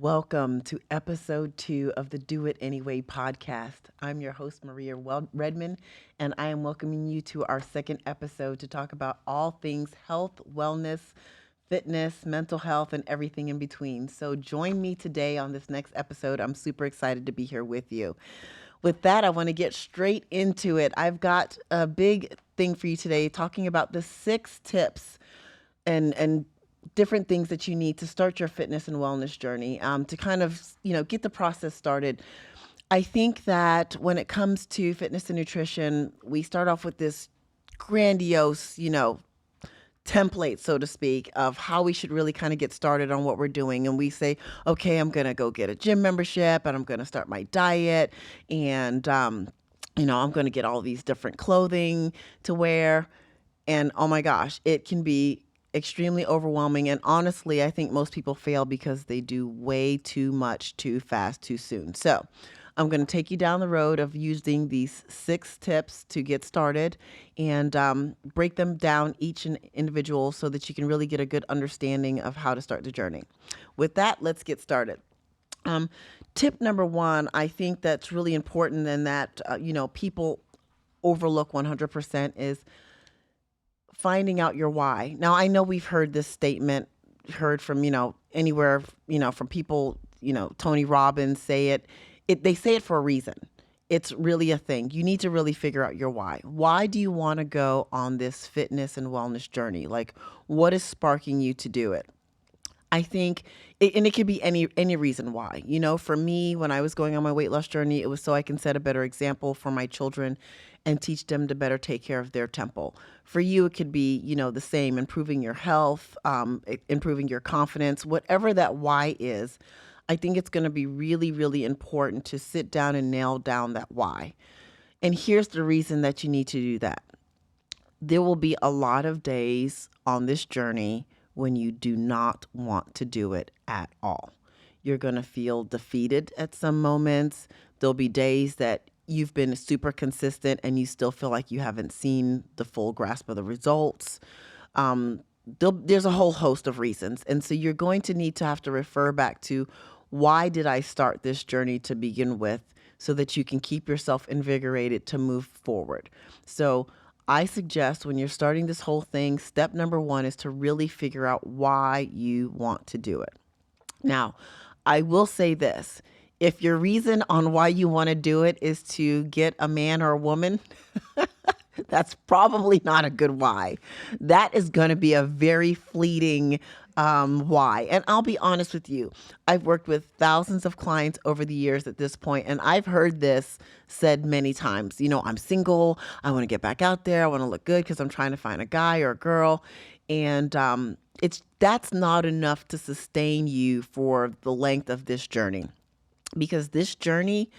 Welcome to episode 2 of the Do It Anyway podcast. I'm your host, Maria Redmond, and I am welcoming you to our second episode to talk about all things health, wellness, fitness, mental health, and everything in between. So join me today on this next episode. I'm super excited to be here with you. With that, I want to get straight into it. I've got a big thing for you today talking about the 6 tips and different things that you need to start your fitness and wellness journey, to kind of get the process started. I think that when it comes to fitness and nutrition, we start off with this grandiose template, so to speak, of how we should really kind of get started on what we're doing. And we say, okay, I'm going to go get a gym membership and I'm going to start my diet, and I'm going to get all these different clothing to wear. And oh my gosh, it can be extremely overwhelming. And honestly, I think most people fail because they do way too much too fast, too soon. So I'm going to take you down the road of using these 6 tips to get started, and break them down each and individual so that you can really get a good understanding of how to start the journey. With that, let's get started. Um, Tip number 1, I think that's really important and that, people overlook 100% is finding out your why. Now, I know we've heard this statement, heard from, anywhere, from people, Tony Robbins say it. They say it for a reason. It's really a thing. You need to really figure out your why. Why do you want to go on this fitness and wellness journey? Like, what is sparking you to do it? I think, and it could be any reason why. For me, when I was going on my weight loss journey, it was so I can set a better example for my children and teach them to better take care of their temple. For you, it could be, the same, improving your health, improving your confidence, whatever that why is. I think it's going to be really, really important to sit down and nail down that why. And here's the reason that you need to do that. There will be a lot of days on this journey when you do not want to do it at all. You're going to feel defeated at some moments. There'll be days that you've been super consistent and you still feel like you haven't seen the full grasp of the results. There's a whole host of reasons. And so you're going to need to have to refer back to, why did I start this journey to begin with, so that you can keep yourself invigorated to move forward. So I suggest, when you're starting this whole thing, step number 1 is to really figure out why you want to do it. Now, I will say this. If your reason on why you want to do it is to get a man or a woman, that's probably not a good why. That is going to be a very fleeting why. And I'll be honest with you. I've worked with thousands of clients over the years at this point, and I've heard this said many times. I'm single. I want to get back out there. I want to look good because I'm trying to find a guy or a girl. And that's not enough to sustain you for the length of this journey, because this journey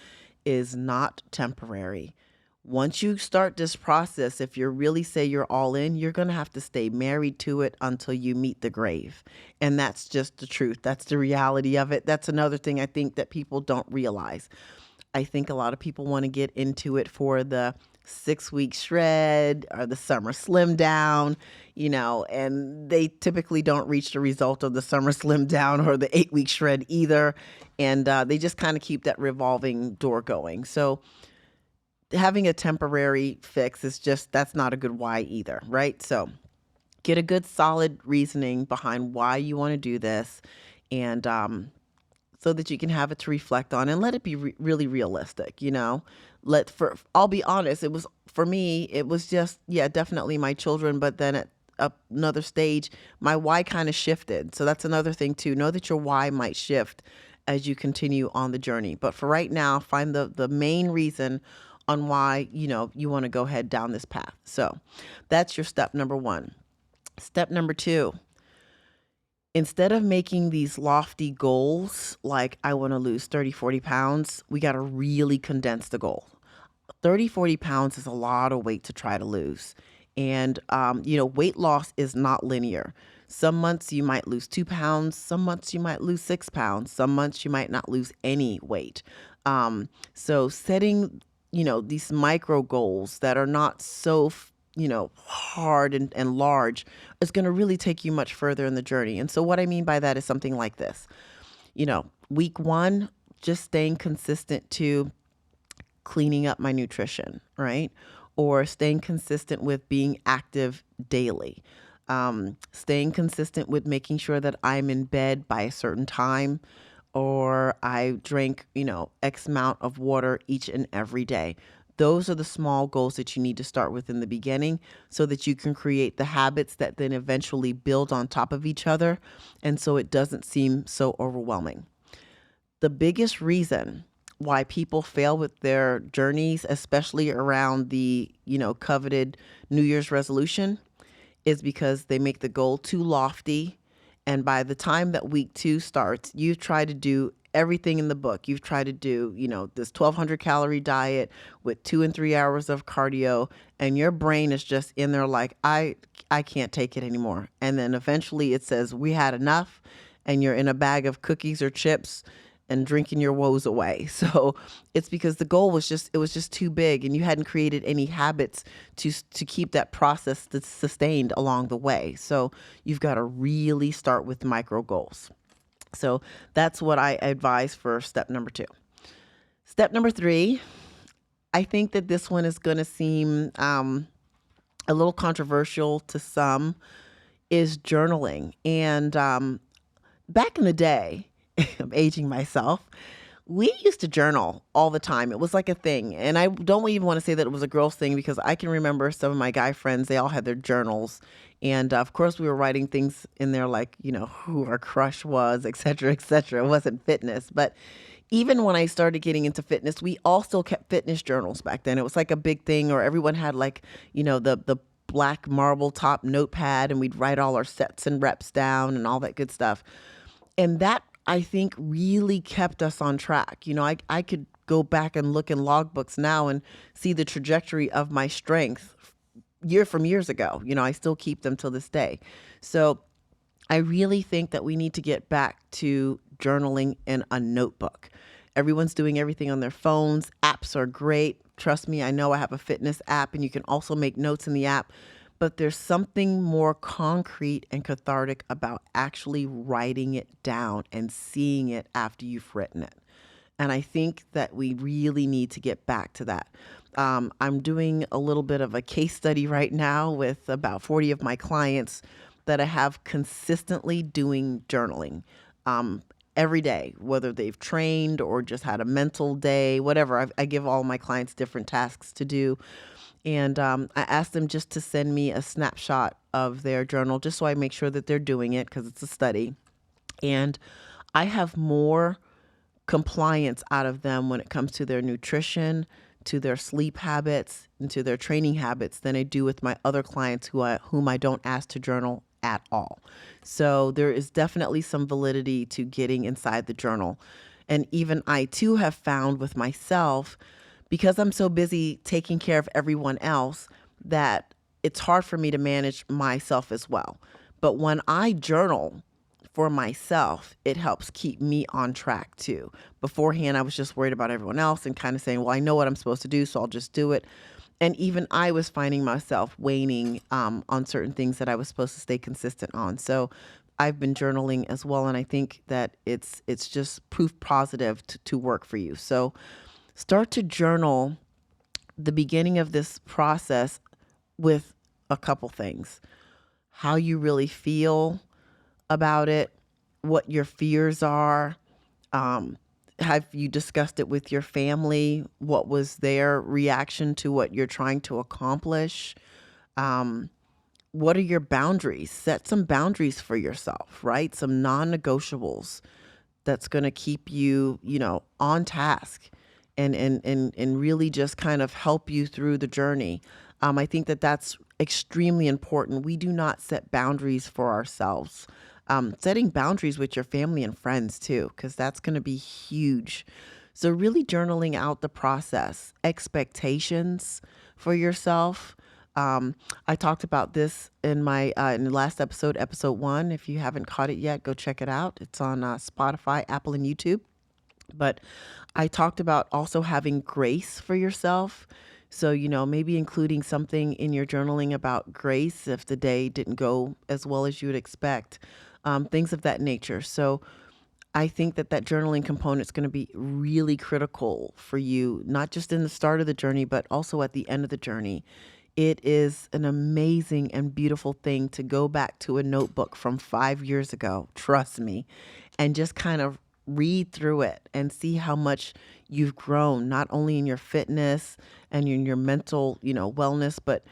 is not temporary. Once you start this process, if you really say you're all in, you're going to have to stay married to it until you meet the grave. And that's just the truth. That's the reality of it. That's another thing I think that people don't realize. I think a lot of people want to get into it for the 6-week shred or the summer slim down, and they typically don't reach the result of the summer slim down or the 8-week shred either. And they just kind of keep that revolving door going. So having a temporary fix that's not a good why either, right? So get a good solid reasoning behind why you want to do this, and so that you can have it to reflect on, and let it be really realistic. I'll be honest, for me, it was just, definitely my children, but then at another stage, my why kind of shifted. So that's another thing too. Know that your why might shift as you continue on the journey. But for right now, find the main reason on why, you want to go ahead down this path. So that's your step number 1. Step number 2, instead of making these lofty goals, like I want to lose 30, 40 pounds, we got to really condense the goal. 30, 40 pounds is a lot of weight to try to lose. And, weight loss is not linear. Some months you might lose 2 pounds. Some months you might lose 6 pounds. Some months you might not lose any weight. So setting these micro goals that are not so, hard and large is going to really take you much further in the journey. And so what I mean by that is something like this. Week one, just staying consistent to cleaning up my nutrition, right? Or staying consistent with being active daily. Staying consistent with making sure that I'm in bed by a certain time, or I drink, X amount of water each and every day. Those are the small goals that you need to start with in the beginning so that you can create the habits that then eventually build on top of each other. And so it doesn't seem so overwhelming. The biggest reason why people fail with their journeys, especially around the, coveted New Year's resolution, is because they make the goal too lofty. And by the time that week two starts, you've tried to do everything in the book. You've tried to do, this 1,200 calorie diet with 2 and 3 hours of cardio, and your brain is just in there like, I can't take it anymore. And then eventually it says, we had enough, and you're in a bag of cookies or chips and drinking your woes away. So it's because the goal was just too big, and you hadn't created any habits to keep that process sustained along the way. So you've got to really start with micro goals. So that's what I advise for step number 2. Step number 3, I think that this one is going to seem a little controversial to some, is journaling. And back in the day, I'm aging myself, we used to journal all the time. It was like a thing. And I don't even want to say that it was a girl's thing, because I can remember some of my guy friends, they all had their journals. And of course, we were writing things in there like, who our crush was, et cetera, et cetera. It wasn't fitness. But even when I started getting into fitness, we also kept fitness journals back then. It was like a big thing, or everyone had like, the black marble top notepad, and we'd write all our sets and reps down and all that good stuff. And that, I think, really kept us on track. I could go back and look in logbooks now and see the trajectory of my strength from years ago. I still keep them till this day. So I really think that we need to get back to journaling in a notebook. Everyone's doing everything on their phones. Apps are great. Trust me, I know I have a fitness app, and you can also make notes in the app. But there's something more concrete and cathartic about actually writing it down and seeing it after you've written it. And I think that we really need to get back to that. I'm doing a little bit of a case study right now with about 40 of my clients that I have consistently doing journaling every day, whether they've trained or just had a mental day, whatever. I give all my clients different tasks to do. And I asked them just to send me a snapshot of their journal, just so I make sure that they're doing it, because it's a study. And I have more compliance out of them when it comes to their nutrition, to their sleep habits, and to their training habits than I do with my other clients whom I don't ask to journal at all. So there is definitely some validity to getting inside the journal. And even I too have found with myself, because I'm so busy taking care of everyone else, that it's hard for me to manage myself as well. But when I journal for myself, it helps keep me on track too. Beforehand, I was just worried about everyone else and kind of saying, well, I know what I'm supposed to do, so I'll just do it. And even I was finding myself waning on certain things that I was supposed to stay consistent on. So I've been journaling as well, and I think that it's just proof positive to work for you. So start to journal the beginning of this process with a couple things: how you really feel about it, what your fears are. Have you discussed it with your family? What was their reaction to what you're trying to accomplish? What are your boundaries? Set some boundaries for yourself, right? Some non-negotiables that's going to keep you, on task and really just kind of help you through the journey. I think that that's extremely important. We do not set boundaries for ourselves. Setting boundaries with your family and friends too, because that's going to be huge. So really journaling out the process, expectations for yourself. I talked about this in my in the last episode 1. If you haven't caught it yet, go check it out. It's on Spotify, Apple, and YouTube. But I talked about also having grace for yourself. So, maybe including something in your journaling about grace if the day didn't go as well as you would expect, things of that nature. So I think that that journaling component is going to be really critical for you, not just in the start of the journey, but also at the end of the journey. It is an amazing and beautiful thing to go back to a notebook from 5 years ago, trust me, and just kind of read through it and see how much you've grown, not only in your fitness and in your mental, wellness, but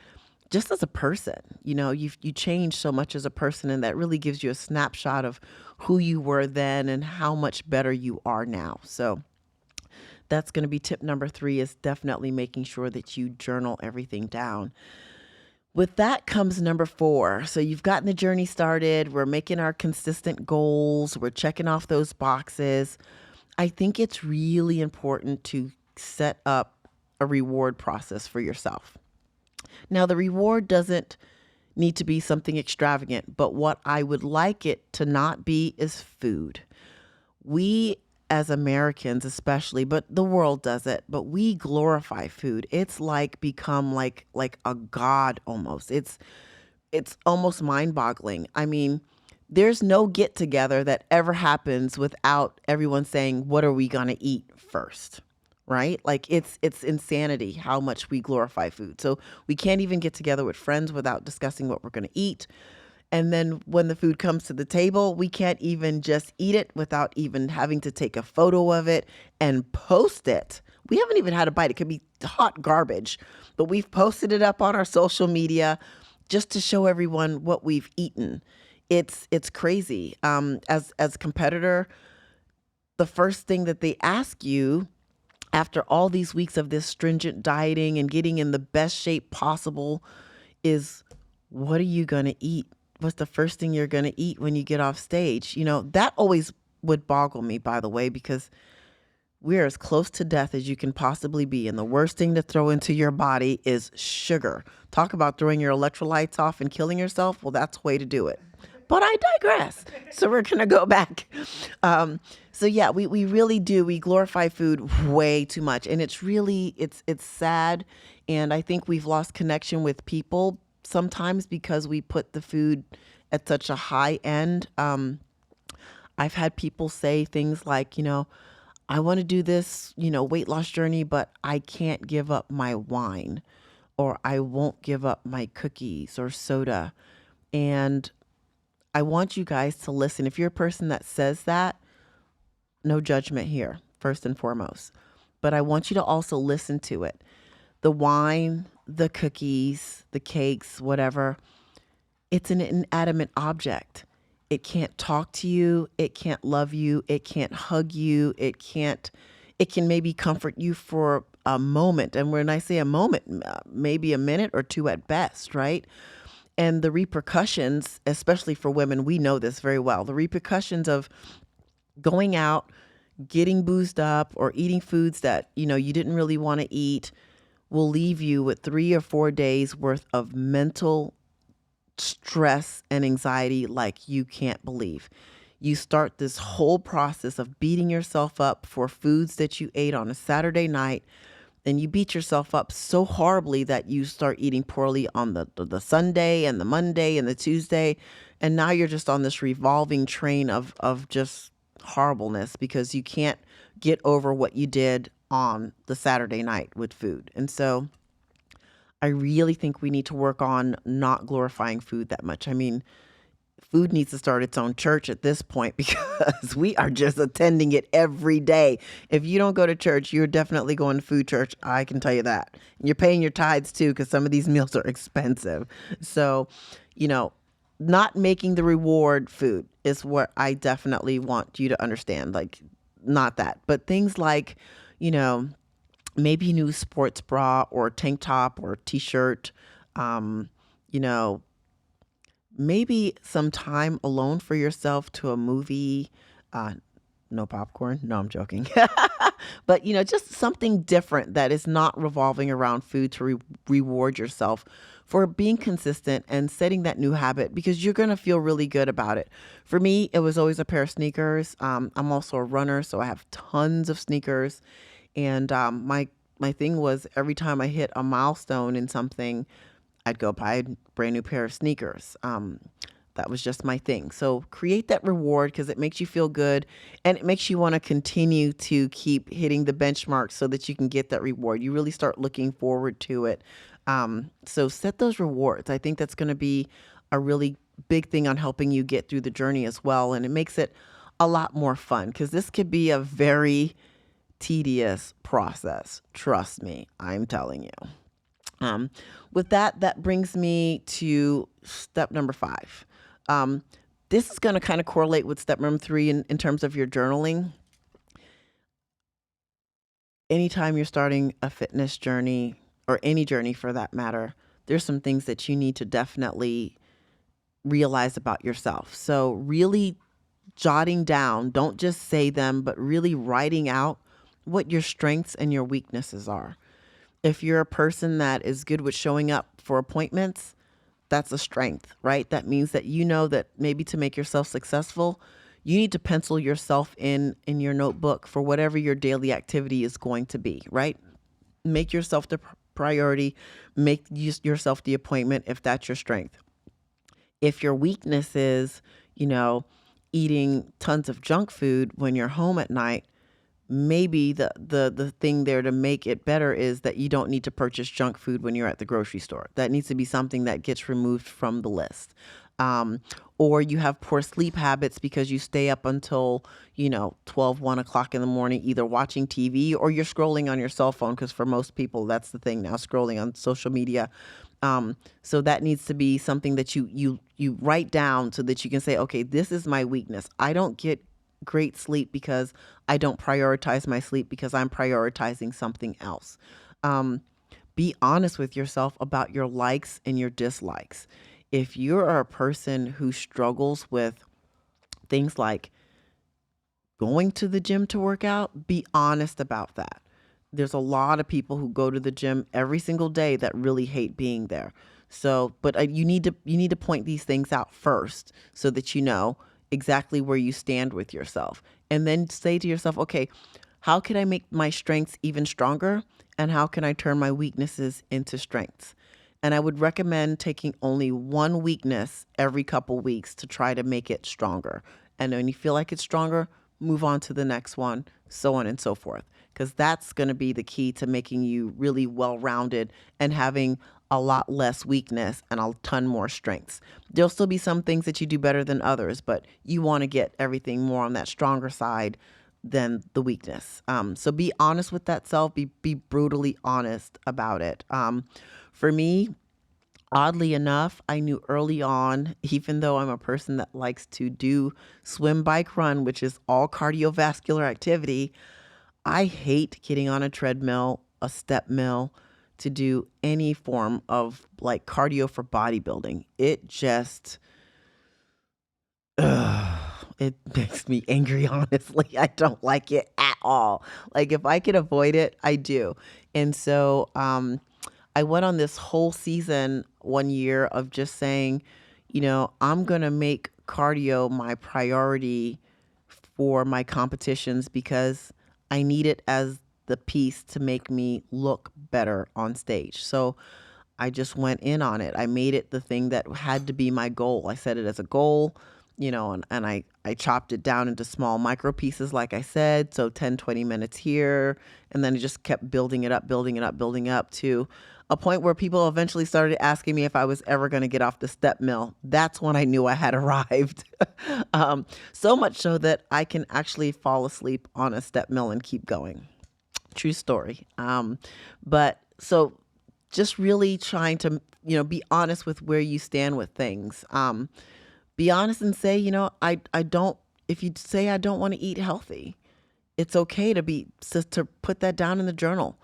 just as a person. You changed so much as a person, and that really gives you a snapshot of who you were then and how much better you are now. So that's going to be tip number 3, is definitely making sure that you journal everything down. With that comes number 4. So you've gotten the journey started. We're making our consistent goals. We're checking off those boxes. I think it's really important to set up a reward process for yourself. Now, the reward doesn't need to be something extravagant, but what I would like it to not be is food. We as Americans especially, but the world does it, but we glorify food. It's like become like a god almost. It's almost mind-boggling. I mean, there's no get together that ever happens without everyone saying, "What are we going to eat first?" Right? Like it's insanity how much we glorify food. So we can't even get together with friends without discussing what we're going to eat. And then when the food comes to the table, we can't even just eat it without even having to take a photo of it and post it. We haven't even had a bite. It could be hot garbage, but we've posted it up on our social media just to show everyone what we've eaten. It's crazy. As a competitor, the first thing that they ask you after all these weeks of this stringent dieting and getting in the best shape possible is, what are you going to eat? What's the first thing you're going to eat when you get off stage? That always would boggle me, by the way, because we're as close to death as you can possibly be. And the worst thing to throw into your body is sugar. Talk about throwing your electrolytes off and killing yourself. Well, that's the way to do it. But I digress. So we're going to go back. So yeah, we really do. We glorify food way too much. And it's sad. And I think we've lost connection with people sometimes because we put the food at such a high end. I've had people say things like, I want to do this, weight loss journey, but I can't give up my wine, or I won't give up my cookies or soda. And I want you guys to listen. If you're a person that says that, no judgment here, first and foremost. But I want you to also listen to it. The wine, the cookies, the cakes, whatever, it's an inanimate object. It can't talk to you. It can't love you. It can't hug you. It can maybe comfort you for a moment. And when I say a moment, maybe a minute or two at best, right? And the repercussions, especially for women, we know this very well. The repercussions of going out, getting boozed up, or eating foods that, you didn't really want to eat will leave you with 3 or 4 days worth of mental stress and anxiety like you can't believe. You start this whole process of beating yourself up for foods that you ate on a Saturday night, and you beat yourself up so horribly that you start eating poorly on the Sunday and the Monday and the Tuesday. And now you're just on this revolving train of just horribleness because you can't get over what you did on the Saturday night with food. And so I really think we need to work on not glorifying food that much. I mean, food needs to start its own church at this point because we are just attending it every day. If you don't go to church, you're definitely going to food church. I can tell you that. And you're paying your tithes too because some of these meals are expensive. So, not making the reward food is what I definitely want you to understand. Like, not that. But things like, maybe a new sports bra or tank top or t-shirt, you know, maybe some time alone for yourself to a movie. No popcorn. No, I'm joking. But, just something different that is not revolving around food to reward yourself for being consistent and setting that new habit because you're going to feel really good about it. For me, it was always a pair of sneakers. I'm also a runner, so I have tons of sneakers. And my thing was every time I hit a milestone in something, I'd go buy a brand new pair of sneakers. That was just my thing. So create that reward because it makes you feel good and it makes you want to continue to keep hitting the benchmark so that you can get that reward. You really start looking forward to it. So set those rewards. I think that's going to be a really big thing on helping you get through the journey as well. And it makes it a lot more fun because this could be a very tedious process. Trust me, I'm telling you. With that, that brings me to step number 5. Um, this is going to kind of correlate with step number 3 in terms of your journaling. Anytime you're starting a fitness journey or any journey for that matter, there's some things that you need to definitely realize about yourself. So really jotting down, don't just say them, but really writing out what your strengths and your weaknesses are. If you're a person that is good with showing up for appointments, that's a strength, right? That means that you know that maybe to make yourself successful, you need to pencil yourself in your notebook for whatever your daily activity is going to be, right? Make yourself the priority, make yourself the appointment if that's your strength. If your weakness is, you know, eating tons of junk food when you're home at night, maybe the thing there to make it better is that you don't need to purchase junk food when you're at the grocery store. That needs to be something that gets removed from the list. Um, or you have poor sleep habits because you stay up until, 12, 1 o'clock in the morning, either watching TV or you're scrolling on your cell phone. Because for most people, that's the thing now, scrolling on social media. So that needs to be something that you write down so that you can say, okay, this is my weakness. I don't get great sleep because I don't prioritize my sleep because I'm prioritizing something else. Be honest with yourself about your likes and your dislikes. If you're a person who struggles with things like going to the gym to work out, be honest about that. There's a lot of people who go to the gym every single day that really hate being there. So, but you need to point these things out first so that you know exactly where you stand with yourself. And then say to yourself, okay, how can I make my strengths even stronger? And how can I turn my weaknesses into strengths? And I would recommend taking only one weakness every couple weeks to try to make it stronger. And when you feel like it's stronger, move on to the next one, so on and so forth. Because that's going to be the key to making you really well-rounded and having a lot less weakness and a ton more strengths. There'll still be some things that you do better than others, but you want to get everything more on that stronger side than the weakness. So be honest with that self. Be brutally honest about it. For me, oddly enough, I knew early on, even though I'm a person that likes to do swim, bike, run, which is all cardiovascular activity, I hate getting on a treadmill, a step mill to do any form of like cardio for bodybuilding. It just, it makes me angry, honestly. I don't like it at all. Like if I could avoid it, I do. And so, I went on this whole season one year of just saying, I'm going to make cardio my priority for my competitions because I need it as the piece to make me look better on stage. So I just went in on it. I made it the thing that had to be my goal. I set it as a goal, and I chopped it down into small micro pieces, like I said. So 10, 20 minutes here. And then I just kept building it up, building it up, building up to a point where people eventually started asking me if I was ever going to get off the step mill. That's when I knew I had arrived. So much so that I can actually fall asleep on a step mill and keep going. True story. But so just really trying to, be honest with where you stand with things. Be honest and say, I don't, if you say I don't want to eat healthy, it's okay to put that down in the journal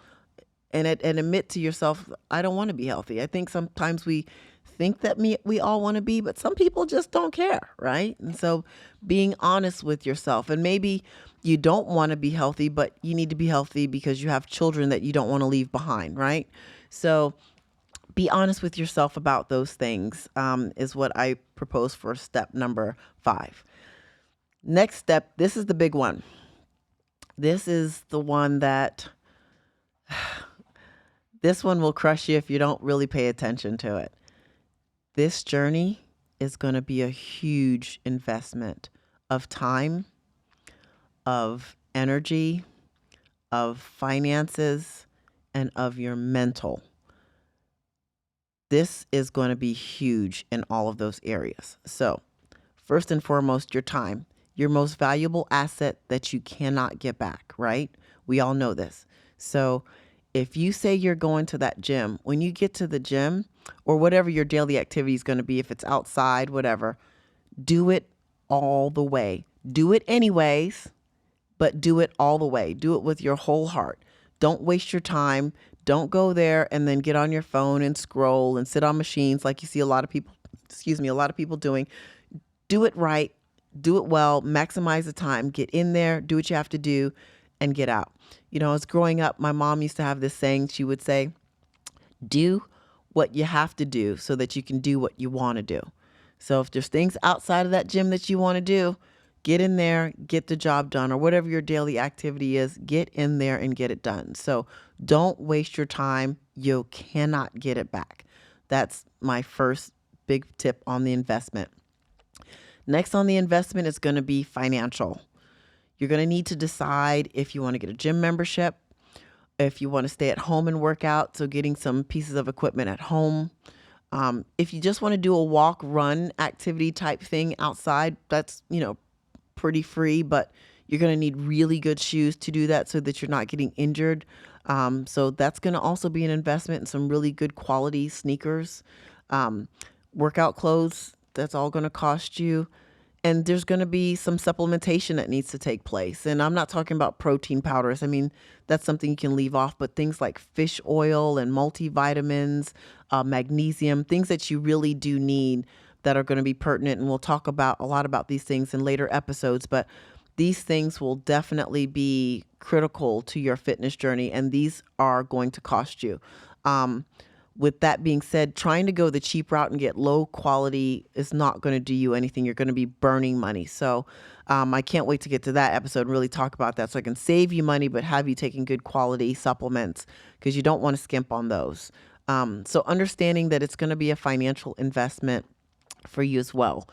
and admit to yourself, I don't want to be healthy. I think sometimes we think that we all want to be, but some people just don't care, right? And so being honest with yourself, and maybe you don't want to be healthy, but you need to be healthy because you have children that you don't want to leave behind, right? So be honest with yourself about those things, is what I propose for step number 5. Next step, this is the big one. This is the one that this one will crush you if you don't really pay attention to it. This journey is going to be a huge investment of time, of energy, of finances, and of your mental. This is going to be huge in all of those areas. So, first and foremost, your time, your most valuable asset that you cannot get back, right? We all know this. So, if you say you're going to that gym, when you get to the gym or whatever your daily activity is going to be, if it's outside, whatever, do it all the way. Do it anyways, but do it all the way. Do it with your whole heart. Don't waste your time. Don't go there and then get on your phone and scroll and sit on machines like you see a lot of people, a lot of people doing. Do it right. Do it well. Maximize the time. Get in there, do what you have to do, and get out. As growing up, my mom used to have this saying. She would say, do what you have to do so that you can do what you want to do. So if there's things outside of that gym that you want to do, get in there, get the job done, or whatever your daily activity is, get in there and get it done. So don't waste your time. You cannot get it back. That's my first big tip on the investment. Next on the investment is going to be financial. You're going to need to decide if you want to get a gym membership, if you want to stay at home and work out, so getting some pieces of equipment at home. If you just want to do a walk, run activity type thing outside, that's, pretty free, but you're going to need really good shoes to do that so that you're not getting injured. So that's going to also be an investment in some really good quality sneakers. Workout clothes, that's all going to cost you. And there's going to be some supplementation that needs to take place. And I'm not talking about protein powders. I mean, that's something you can leave off, but things like fish oil and multivitamins, magnesium, things that you really do need that are going to be pertinent. And we'll talk about a lot about these things in later episodes, but these things will definitely be critical to your fitness journey, and these are going to cost you. With that being said, trying to go the cheap route and get low quality is not going to do you anything. You're going to be burning money. So I can't wait to get to that episode and really talk about that so I can save you money, but have you taking good quality supplements because you don't want to skimp on those. So understanding that it's going to be a financial investment for you as well.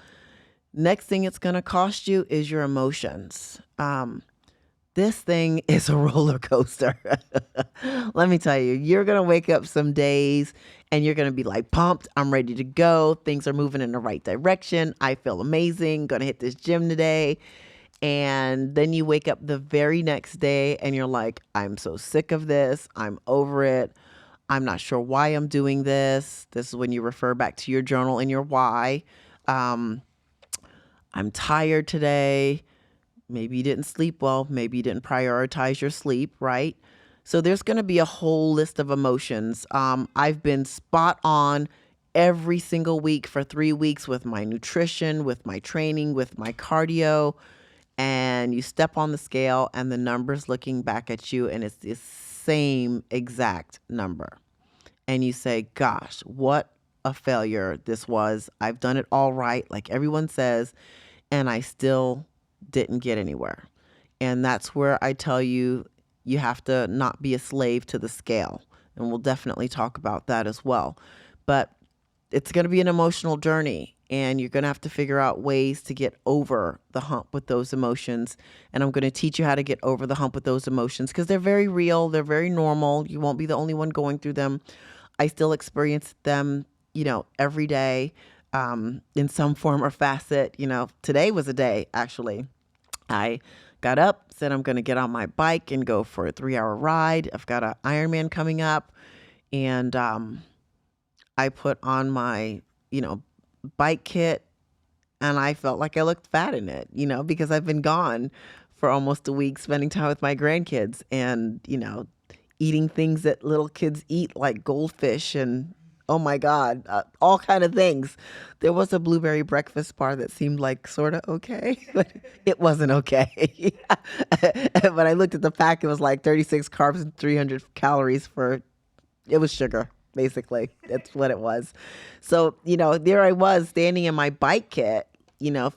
Next thing it's going to cost you is your emotions. This thing is a roller coaster. Let me tell you, you're going to wake up some days and you're going to be like pumped. I'm ready to go. Things are moving in the right direction. I feel amazing. Going to hit this gym today. And then you wake up the very next day and you're like, I'm so sick of this. I'm over it. I'm not sure why I'm doing this. This is when you refer back to your journal and your why. I'm tired today. Maybe you didn't sleep well. Maybe you didn't prioritize your sleep, right? So there's going to be a whole list of emotions. I've been spot on every single week for 3 weeks with my nutrition, with my training, with my cardio. And you step on the scale and the number's looking back at you and it's the same exact number. And you say, gosh, what a failure this was. I've done it all right, like everyone says, and I still didn't get anywhere. And that's where I tell you, you have to not be a slave to the scale. And we'll definitely talk about that as well. But it's going to be an emotional journey and you're going to have to figure out ways to get over the hump with those emotions. And I'm going to teach you how to get over the hump with those emotions because they're very real. They're very normal. You won't be the only one going through them. I still experience them, every day in some form or facet. Today was a day, actually. I got up, said I'm going to get on my bike and go for a 3-hour ride. I've got an Ironman coming up, and I put on my, bike kit, and I felt like I looked fat in it, because I've been gone for almost a week, spending time with my grandkids and, eating things that little kids eat, like goldfish and oh my God, all kind of things. There was a blueberry breakfast bar that seemed like sort of okay, but it wasn't okay. But I looked at the pack, it was like 36 carbs and 300 calories it was sugar, basically. That's what it was. So, there I was standing in my bike kit,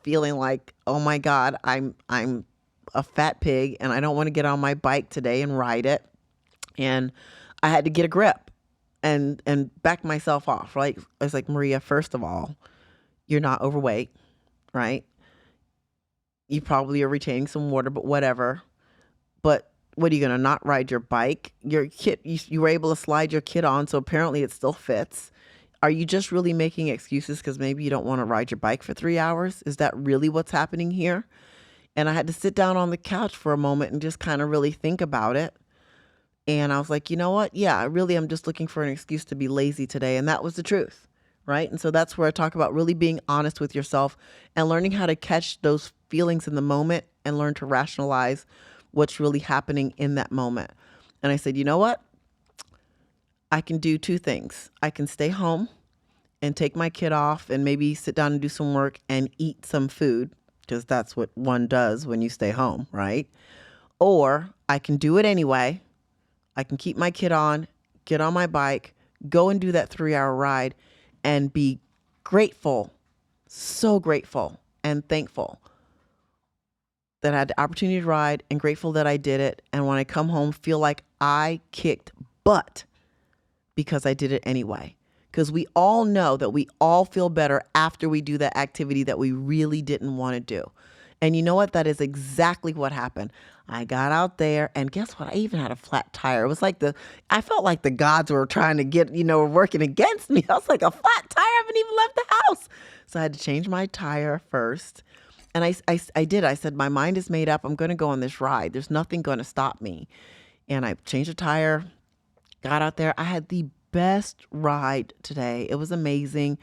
feeling like, oh my God, I'm a fat pig and I don't want to get on my bike today and ride it. And I had to get a grip and back myself off, right? I was like, Maria, first of all, You're not overweight, right? You probably are retaining some water, but whatever. But what are you going to not ride your bike? Your kid, you were able to slide your kid on, so apparently it still fits. Are you just really making excuses because maybe you don't want to ride your bike for 3 hours? Is that really what's happening here? And I had to sit down on the couch for a moment and just kind of really think about it. And I was like, you know what? Yeah, I really am just looking for an excuse to be lazy today. And that was the truth, right? And so that's where I talk about really being honest with yourself and learning how to catch those feelings in the moment and learn to rationalize what's really happening in that moment. And I said, you know what? I can do two things. I can stay home and take my kid off and maybe sit down and do some work and eat some food, because that's what one does when you stay home, right? Or I can do it anyway. I can keep my kid on, get on my bike, go and do that 3-hour ride and be grateful, so grateful and thankful that I had the opportunity to ride and grateful that I did it. And when I come home, feel like I kicked butt because I did it anyway. Because we all know that we all feel better after we do that activity that we really didn't want to do. And you know what? That is exactly what happened. I got out there and guess what? I even had a flat tire. It was like I felt like the gods were trying to get, were working against me. I was like, a flat tire? I haven't even left the house. So I had to change my tire first. And I did. I said, my mind is made up. I'm going to go on this ride. There's nothing going to stop me. And I changed the tire, got out there. I had the best ride today. It was amazing.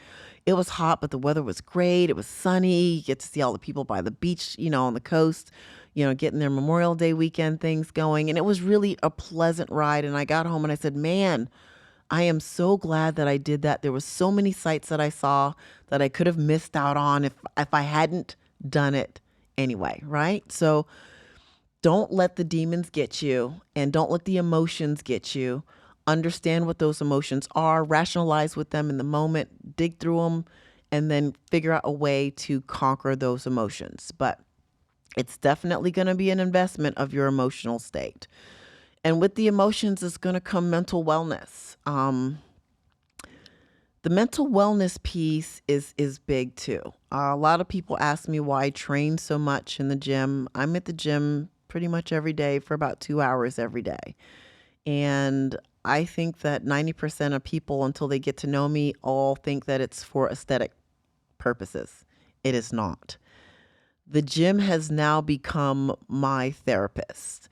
It was hot, but the weather was great. It was sunny. You get to see all the people by the beach, on the coast, getting their Memorial Day weekend things going. And it was really a pleasant ride. And I got home and I said, man, I am so glad that I did that. There were so many sights that I saw that I could have missed out on if I hadn't done it anyway, right? So don't let the demons get you and don't let the emotions get you. Understand what those emotions are, rationalize with them in the moment, dig through them, and then figure out a way to conquer those emotions. But it's definitely going to be an investment of your emotional state. And with the emotions is going to come mental wellness. The mental wellness piece is big too. A lot of people ask me why I train so much in the gym. I'm at the gym pretty much every day for about 2 hours every day. And I think that 90% of people, until they get to know me, all think that it's for aesthetic purposes. It is not. The gym has now become my therapist.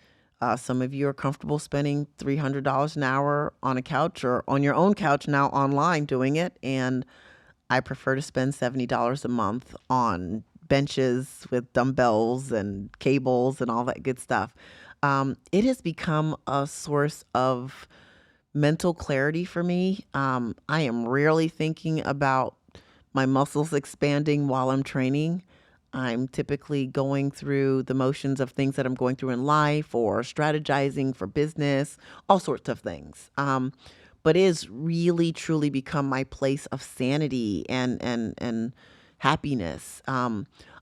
Some of you are comfortable spending $300 an hour on a couch or on your own couch now online doing it. And I prefer to spend $70 a month on benches with dumbbells and cables and all that good stuff. It has become a source of mental clarity for me. I am rarely thinking about my muscles expanding while I'm training. I'm typically going through the motions of things that I'm going through in life or strategizing for business, all sorts of things. But it has really truly become my place of sanity and happiness.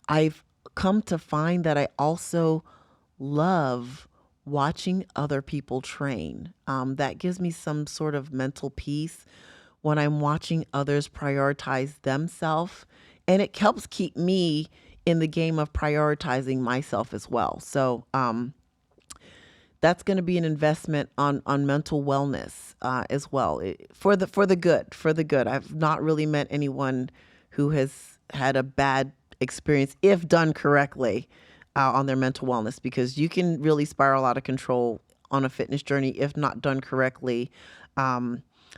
I've come to find that I also love watching other people train. That gives me some sort of mental peace when I'm watching others prioritize themselves, and it helps keep me in the game of prioritizing myself as well. So that's going to be an investment on mental wellness as well, for the good. I've not really met anyone who has had a bad experience if done correctly on their mental wellness, because you can really spiral out of control on a fitness journey if not done correctly,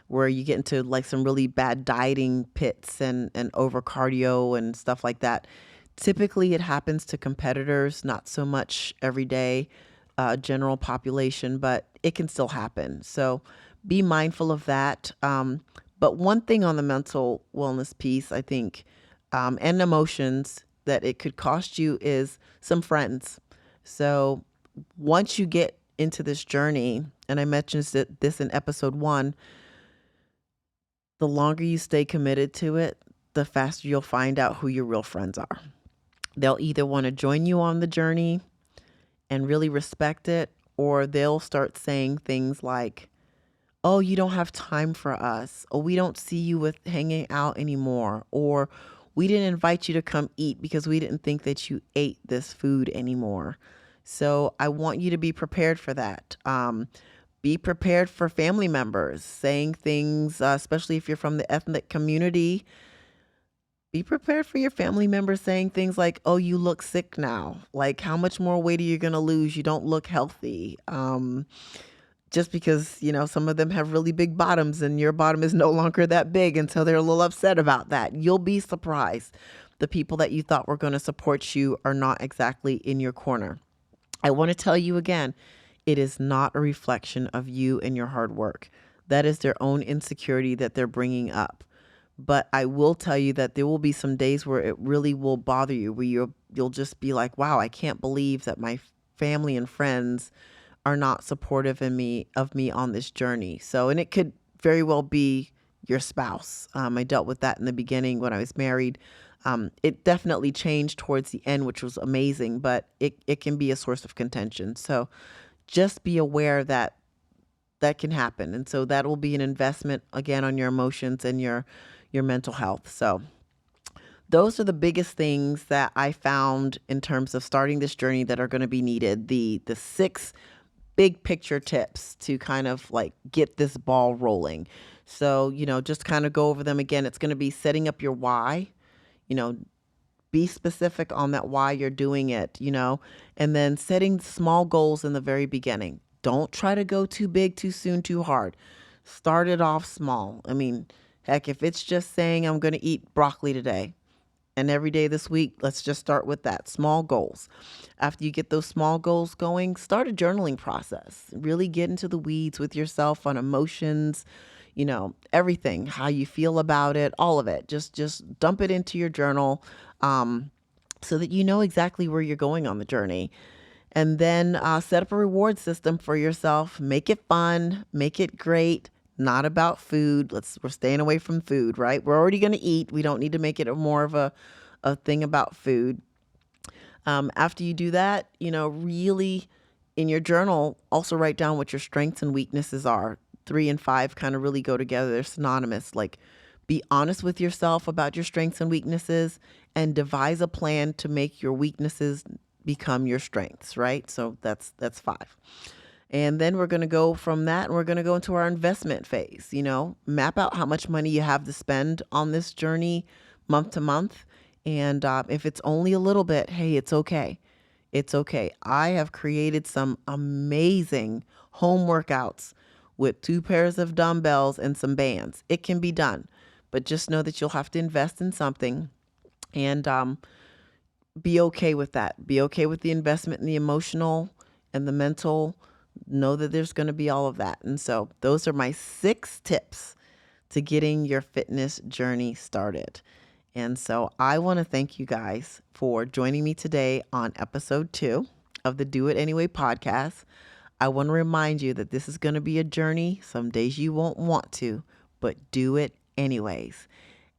where you get into like some really bad dieting pits and over cardio and stuff like that. Typically, it happens to competitors, not so much everyday general population, but it can still happen. So be mindful of that. But one thing on the mental wellness piece, I think, and emotions that it could cost you is some friends. So once you get into this journey, and I mentioned this in episode 1, the longer you stay committed to it, the faster you'll find out who your real friends are. They'll either want to join you on the journey and really respect it, or they'll start saying things like, oh, you don't have time for us, or we don't see you with hanging out anymore, or we didn't invite you to come eat because we didn't think that you ate this food anymore. So I want you to be prepared for that. Be prepared for family members saying things, especially if you're from the ethnic community. Be prepared for your family members saying things like, "Oh, you look sick now. Like, how much more weight are you going to lose? You don't look healthy." Just because, some of them have really big bottoms and your bottom is no longer that big. And so they're a little upset about that. You'll be surprised. The people that you thought were going to support you are not exactly in your corner. I want to tell you again, it is not a reflection of you and your hard work. That is their own insecurity that they're bringing up. But I will tell you that there will be some days where it really will bother you, where you'll just be like, wow, I can't believe that my family and friends are not supportive of me on this journey. So, and it could very well be your spouse. I dealt with that in the beginning when I was married. It definitely changed towards the end, which was amazing, but it can be a source of contention. So just be aware that that can happen. And so that will be an investment again on your emotions and your mental health. So those are the biggest things that I found in terms of starting this journey that are going to be needed. The 6 big picture tips to kind of like get this ball rolling. So, just kind of go over them again. It's going to be setting up your why, be specific on that why you're doing it, and then setting small goals in the very beginning. Don't try to go too big, too soon, too hard. Start it off small. I mean, heck, if it's just saying I'm going to eat broccoli today, and every day this week, let's just start with that. Small goals. After you get those small goals going, start a journaling process. Really get into the weeds with yourself on emotions, everything, how you feel about it, all of it. Just dump it into your journal so that you know exactly where you're going on the journey. And then set up a reward system for yourself. Make it fun. Make it great. Not about food. We're staying away from food, right? We're already going to eat. We don't need to make it more of a thing about food. After you do that, really in your journal, also write down what your strengths and weaknesses are. 3 and 5 kind of really go together. They're synonymous. Like, be honest with yourself about your strengths and weaknesses and devise a plan to make your weaknesses become your strengths, right? So that's 5. And then we're going to go from that and we're going to go into our investment phase. Map out how much money you have to spend on this journey month to month. And if it's only a little bit, hey, it's okay. It's okay. I have created some amazing home workouts with 2 pairs of dumbbells and some bands. It can be done, but just know that you'll have to invest in something and be okay with that. Be okay with the investment in the emotional and the mental. Know that there's going to be all of that. And so those are my 6 tips to getting your fitness journey started. And so I want to thank you guys for joining me today on episode 2 of the Do It Anyway podcast. I want to remind you that this is going to be a journey. Some days you won't want to, but do it anyways.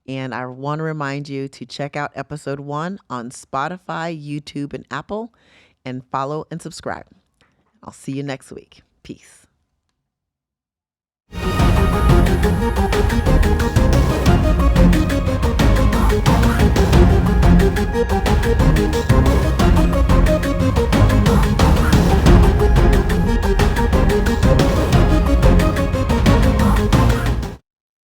And I want to remind you to check out episode 1 on Spotify, YouTube, and Apple, and follow and subscribe. I'll see you next week. Peace.